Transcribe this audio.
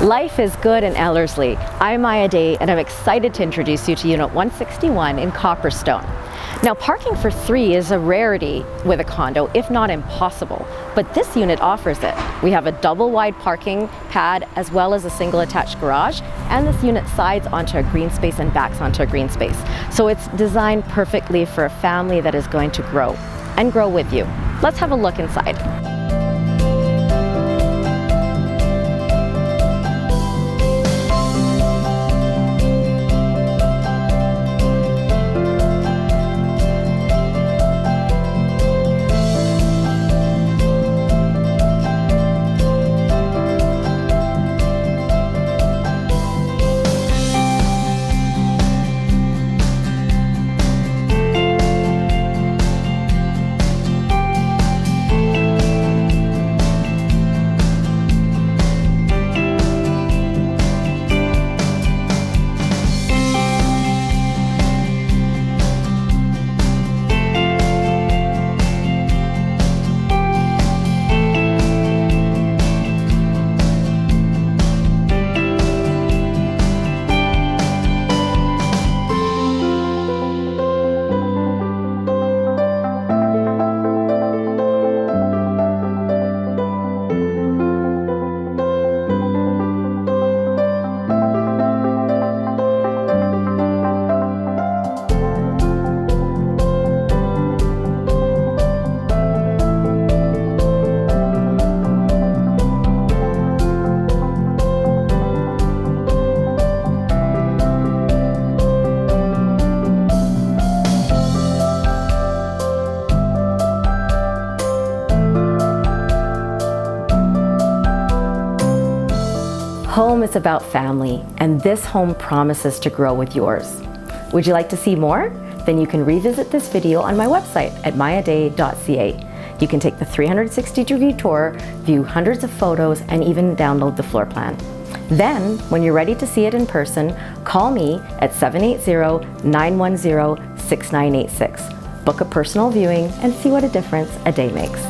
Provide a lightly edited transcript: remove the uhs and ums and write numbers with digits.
Life is good in Ellerslie. I'm Maya Day and I'm excited to introduce you to Unit 161 in Copperstone. Now, parking for 3 is a rarity with a condo, if not impossible, but this unit offers it. We have a double wide parking pad as well as a single attached garage, and this unit sides onto a green space and backs onto a green space. So it's designed perfectly for a family that is going to grow and grow with you. Let's have a look inside. Home is about family, and this home promises to grow with yours. Would you like to see more? Then you can revisit this video on my website at mayaday.ca. You can take the 360-degree tour, view hundreds of photos, and even download the floor plan. Then, when you're ready to see it in person, call me at 780-910-6986. Book a personal viewing and see what a difference a day makes.